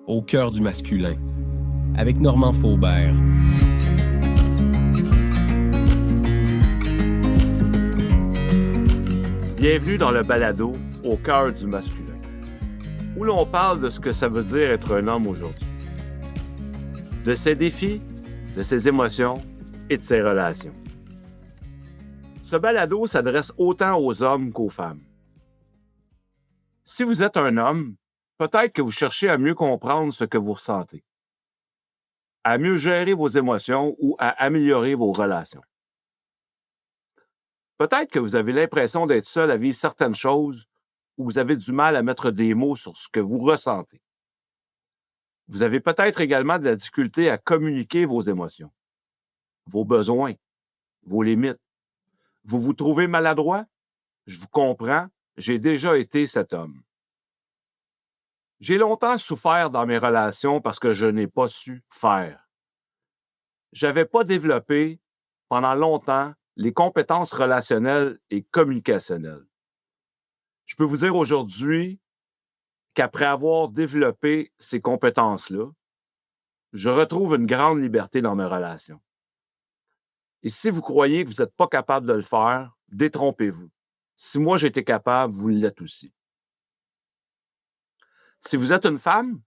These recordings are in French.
Au cœur du masculin, avec Normand Faubert. Bienvenue dans le balado Au cœur du masculin, où l'on parle de ce que ça veut dire être un homme aujourd'hui, de ses défis, de ses émotions et de ses relations. Ce balado s'adresse autant aux hommes qu'aux femmes. Si vous êtes un homme, peut-être que vous cherchez à mieux comprendre ce que vous ressentez, à mieux gérer vos émotions ou à améliorer vos relations. Peut-être que vous avez l'impression d'être seul à vivre certaines choses ou vous avez du mal à mettre des mots sur ce que vous ressentez. Vous avez peut-être également de la difficulté à communiquer vos émotions, vos besoins, vos limites. Vous vous trouvez maladroit? Je vous comprends, j'ai déjà été cet homme. J'ai longtemps souffert dans mes relations parce que je n'ai pas su faire. J'avais pas développé pendant longtemps les compétences relationnelles et communicationnelles. Je peux vous dire aujourd'hui qu'après avoir développé ces compétences-là, je retrouve une grande liberté dans mes relations. Et si vous croyez que vous n'êtes pas capable de le faire, détrompez-vous. Si moi j'étais capable, vous l'êtes aussi. Si vous êtes une femme,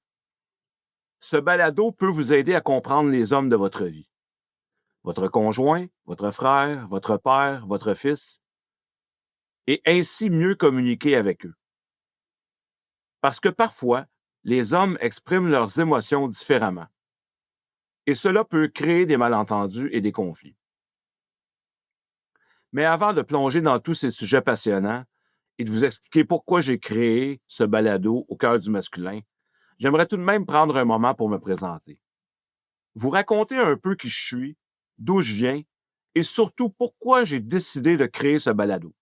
ce balado peut vous aider à comprendre les hommes de votre vie. Votre conjoint, votre frère, votre père, votre fils, et ainsi mieux communiquer avec eux. Parce que parfois, les hommes expriment leurs émotions différemment. Et cela peut créer des malentendus et des conflits. Mais avant de plonger dans tous ces sujets passionnants et de vous expliquer pourquoi j'ai créé ce balado au cœur du masculin, j'aimerais tout de même prendre un moment pour me présenter. Vous raconter un peu qui je suis, d'où je viens et surtout pourquoi j'ai décidé de créer ce balado.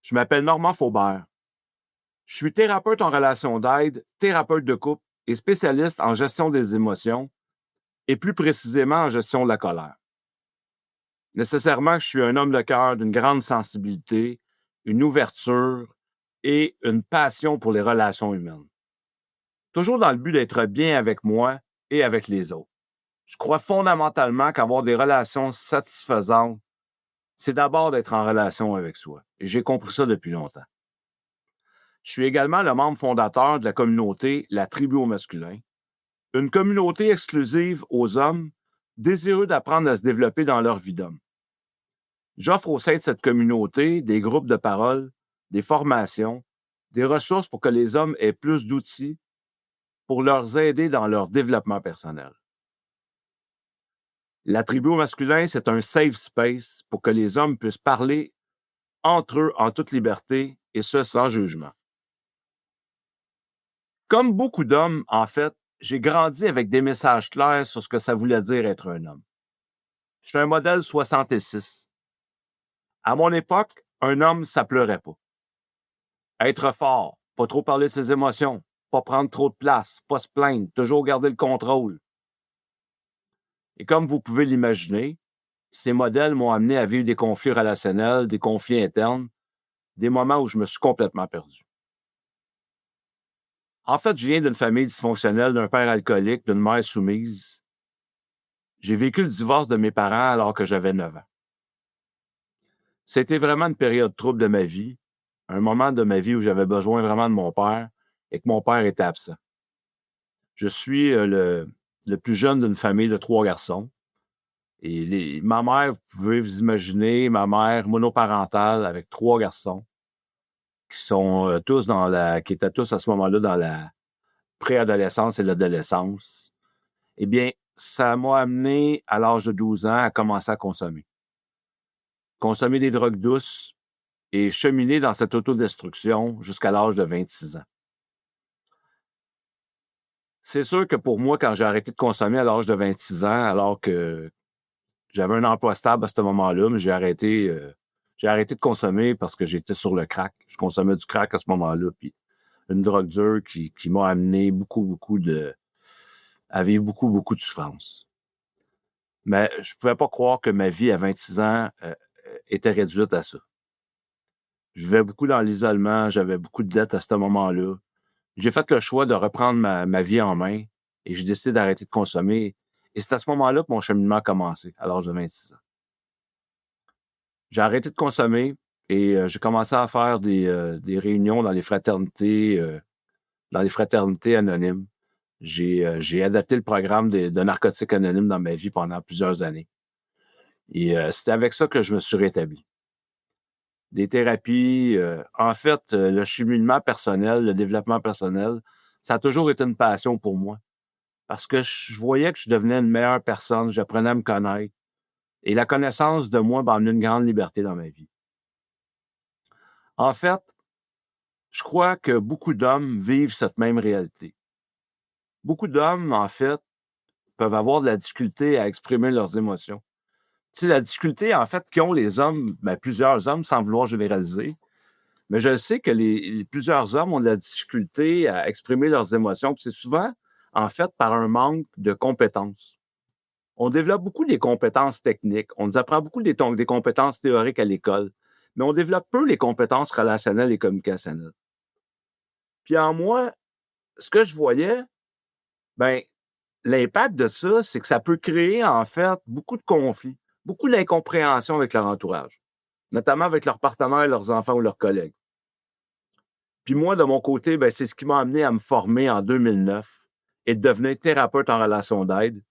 Je m'appelle Normand Faubert. Je suis thérapeute en relation d'aide, thérapeute de couple et spécialiste en gestion des émotions et plus précisément en gestion de la colère. Nécessairement, je suis un homme de cœur d'une grande sensibilité, une ouverture et une passion pour les relations humaines. Toujours dans le but d'être bien avec moi et avec les autres. Je crois fondamentalement qu'avoir des relations satisfaisantes, c'est d'abord d'être en relation avec soi. Et j'ai compris ça depuis longtemps. Je suis également le membre fondateur de la communauté La Tribu au masculin, une communauté exclusive aux hommes désireux d'apprendre à se développer dans leur vie d'homme. J'offre au sein de cette communauté des groupes de parole, des formations, des ressources pour que les hommes aient plus d'outils pour leur aider dans leur développement personnel. La tribu au masculin, c'est un safe space pour que les hommes puissent parler entre eux en toute liberté et ce sans jugement. Comme beaucoup d'hommes, en fait, j'ai grandi avec des messages clairs sur ce que ça voulait dire être un homme. Je suis un modèle 66. À mon époque, un homme, ça pleurait pas. Être fort, pas trop parler de ses émotions, pas prendre trop de place, pas se plaindre, toujours garder le contrôle. Et comme vous pouvez l'imaginer, ces modèles m'ont amené à vivre des conflits relationnels, des conflits internes, des moments où je me suis complètement perdu. En fait, je viens d'une famille dysfonctionnelle, d'un père alcoolique, d'une mère soumise. J'ai vécu le divorce de mes parents alors que j'avais 9 ans. C'était vraiment une période trouble de ma vie, un moment de ma vie où j'avais besoin vraiment de mon père et que mon père était absent. Je suis le plus jeune d'une famille de 3 garçons. Et ma mère, vous pouvez vous imaginer, ma mère monoparentale avec 3 garçons qui sont qui étaient tous à ce moment-là dans la préadolescence et l'adolescence. Eh bien, ça m'a amené à l'âge de 12 ans à commencer à consommer. Consommer des drogues douces et cheminer dans cette autodestruction jusqu'à l'âge de 26 ans. C'est sûr que pour moi, quand j'ai arrêté de consommer à l'âge de 26 ans, alors que j'avais un emploi stable à ce moment-là, mais j'ai arrêté de consommer parce que j'étais sur le crack. Je consommais du crack à ce moment-là, puis une drogue dure qui m'a amené à vivre beaucoup de souffrance. Mais je pouvais pas croire que ma vie à 26 ans était réduite à ça. Je vivais beaucoup dans l'isolement, j'avais beaucoup de dettes à ce moment-là. j'ai fait le choix de reprendre ma vie en main et j'ai décidé d'arrêter de consommer. Et c'est à ce moment-là que mon cheminement a commencé, à l'âge de 26 ans. J'ai arrêté de consommer et j'ai commencé à faire des réunions dans les fraternités anonymes. J'ai adapté le programme de Narcotiques Anonymes dans ma vie pendant plusieurs années. Et c'est avec ça que je me suis rétabli. Des thérapies, en fait, le cheminement personnel, le développement personnel, ça a toujours été une passion pour moi. Parce que je voyais que je devenais une meilleure personne, j'apprenais à me connaître. Et la connaissance de moi m'a amené une grande liberté dans ma vie. En fait, je crois que beaucoup d'hommes vivent cette même réalité. Beaucoup d'hommes, en fait, peuvent avoir de la difficulté à exprimer leurs émotions. Tu sais, la difficulté, en fait, qu'ont les hommes, plusieurs hommes, sans vouloir généraliser, mais je sais que plusieurs hommes ont de la difficulté à exprimer leurs émotions, puis c'est souvent, en fait, par un manque de compétences. On développe beaucoup des compétences techniques, on nous apprend beaucoup des compétences théoriques à l'école, mais on développe peu les compétences relationnelles et communicationnelles. Puis en moi, ce que je voyais, ben, l'impact de ça, c'est que ça peut créer, en fait, beaucoup de conflits, beaucoup d'incompréhension avec leur entourage, notamment avec leurs partenaires, leurs enfants ou leurs collègues. Puis moi, de mon côté, ben, c'est ce qui m'a amené à me former en 2009 et de devenir thérapeute en relation d'aide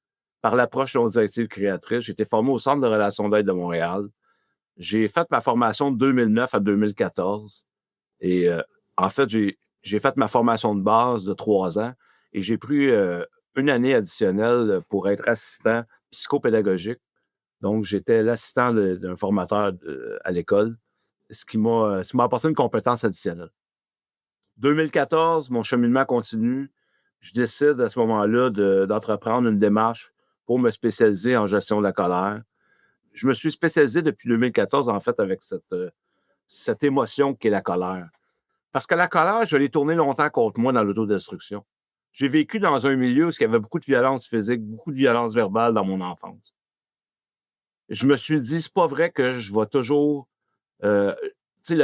par l'approche non directive créatrice. J'ai été formé au Centre de relations d'aide de Montréal. J'ai fait ma formation de 2009 à 2014 et en fait, j'ai fait ma formation de base de 3 ans et j'ai pris une année additionnelle pour être assistant psychopédagogique. Donc, j'étais l'assistant d'un formateur à l'école, ce qui m'a apporté une compétence additionnelle. 2014, mon cheminement continue. Je décide à ce moment-là d'entreprendre une démarche pour me spécialiser en gestion de la colère. Je me suis spécialisé depuis 2014, en fait, avec cette émotion qu'est la colère. Parce que la colère, je l'ai tournée longtemps contre moi dans l'autodestruction. J'ai vécu dans un milieu où il y avait beaucoup de violence physique, beaucoup de violence verbale dans mon enfance. Je me suis dit, c'est pas vrai que je vais toujours... le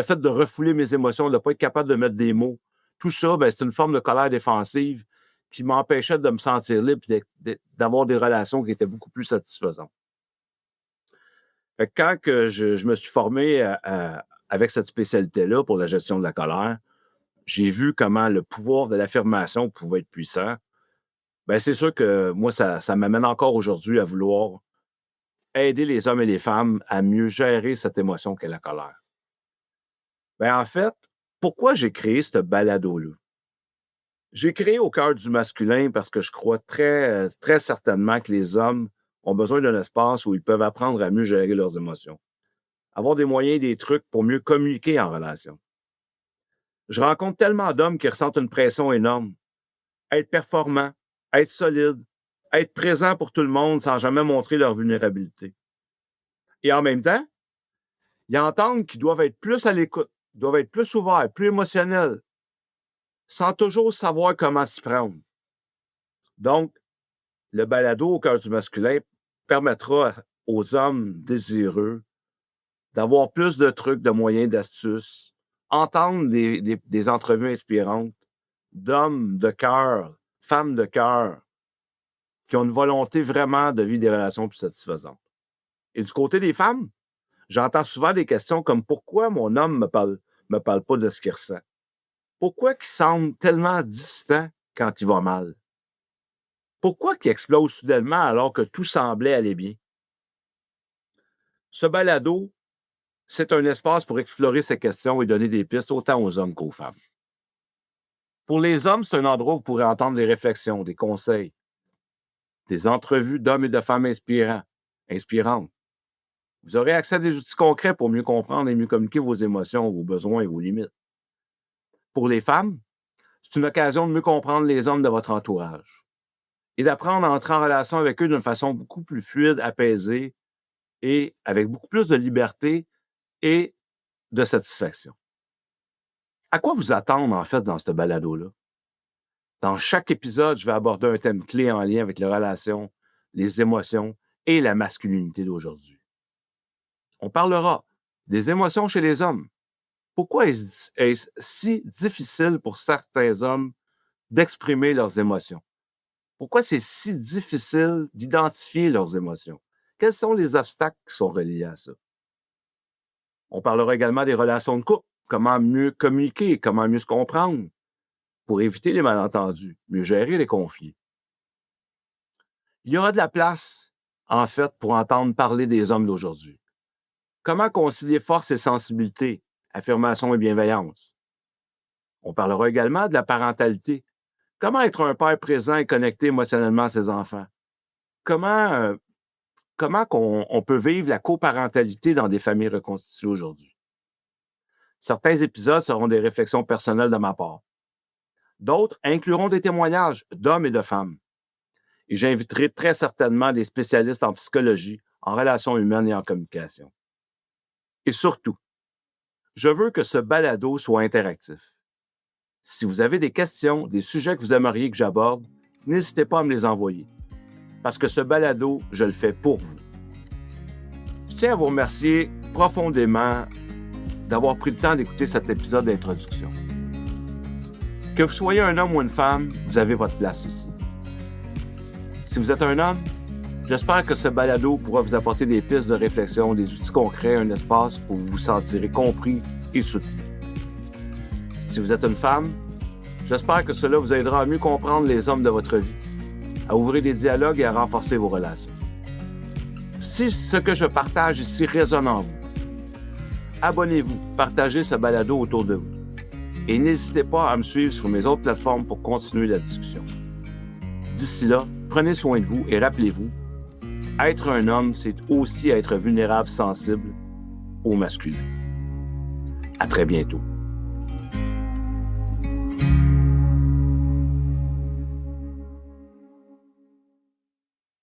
fait de refouler mes émotions, de ne pas être capable de mettre des mots, tout ça, c'est une forme de colère défensive qui m'empêchait de me sentir libre et d'avoir des relations qui étaient beaucoup plus satisfaisantes. Fait que quand je me suis formé avec cette spécialité-là pour la gestion de la colère, j'ai vu comment le pouvoir de l'affirmation pouvait être puissant. C'est sûr que moi, ça m'amène encore aujourd'hui à vouloir aider les hommes et les femmes à mieux gérer cette émotion qu'est la colère. En fait, pourquoi j'ai créé ce balado-là? J'ai créé au cœur du masculin parce que je crois très, très certainement que les hommes ont besoin d'un espace où ils peuvent apprendre à mieux gérer leurs émotions, avoir des moyens et des trucs pour mieux communiquer en relation. Je rencontre tellement d'hommes qui ressentent une pression énorme. Être performant, être solide, être présent pour tout le monde sans jamais montrer leur vulnérabilité. Et en même temps, ils entendent qu'ils doivent être plus à l'écoute, doivent être plus ouverts, plus émotionnels, sans toujours savoir comment s'y prendre. Donc, le balado au cœur du masculin permettra aux hommes désireux d'avoir plus de trucs, de moyens, d'astuces, entendre des entrevues inspirantes d'hommes de cœur, femmes de cœur, qui ont une volonté vraiment de vivre des relations plus satisfaisantes. Et du côté des femmes, j'entends souvent des questions comme pourquoi mon homme me parle pas de ce qu'il ressent? Pourquoi il semble tellement distant quand il va mal? Pourquoi il explose soudainement alors que tout semblait aller bien? Ce balado, c'est un espace pour explorer ces questions et donner des pistes autant aux hommes qu'aux femmes. Pour les hommes, c'est un endroit où vous pourrez entendre des réflexions, des conseils, des entrevues d'hommes et de femmes inspirantes. Vous aurez accès à des outils concrets pour mieux comprendre et mieux communiquer vos émotions, vos besoins et vos limites. Pour les femmes, c'est une occasion de mieux comprendre les hommes de votre entourage et d'apprendre à entrer en relation avec eux d'une façon beaucoup plus fluide, apaisée et avec beaucoup plus de liberté et de satisfaction. À quoi vous attendre, en fait, dans ce balado-là? Dans chaque épisode, je vais aborder un thème clé en lien avec les relations, les émotions et la masculinité d'aujourd'hui. On parlera des émotions chez les hommes. Pourquoi est-ce si difficile pour certains hommes d'exprimer leurs émotions. Pourquoi c'est si difficile d'identifier leurs émotions? Quels sont les obstacles qui sont reliés à ça? On parlera également des relations de couple, comment mieux communiquer, comment mieux se comprendre pour éviter les malentendus, mieux gérer les conflits. Il y aura de la place, en fait, pour entendre parler des hommes d'aujourd'hui. Comment concilier force et sensibilité, affirmation et bienveillance? On parlera également de la parentalité. Comment être un père présent et connecté émotionnellement à ses enfants? Comment on peut vivre la coparentalité dans des familles reconstituées aujourd'hui? Certains épisodes seront des réflexions personnelles de ma part. D'autres incluront des témoignages d'hommes et de femmes. Et j'inviterai très certainement des spécialistes en psychologie, en relations humaines et en communication. Et surtout, je veux que ce balado soit interactif. Si vous avez des questions, des sujets que vous aimeriez que j'aborde, n'hésitez pas à me les envoyer. Parce que ce balado, je le fais pour vous. Je tiens à vous remercier profondément d'avoir pris le temps d'écouter cet épisode d'introduction. Que vous soyez un homme ou une femme, vous avez votre place ici. Si vous êtes un homme, j'espère que ce balado pourra vous apporter des pistes de réflexion, des outils concrets, un espace où vous vous sentirez compris et soutenu. Si vous êtes une femme, j'espère que cela vous aidera à mieux comprendre les hommes de votre vie, à ouvrir des dialogues et à renforcer vos relations. Si ce que je partage ici résonne en vous, abonnez-vous, partagez ce balado autour de vous et n'hésitez pas à me suivre sur mes autres plateformes pour continuer la discussion. D'ici là, prenez soin de vous et rappelez-vous, être un homme, c'est aussi être vulnérable, sensible au masculin. À très bientôt.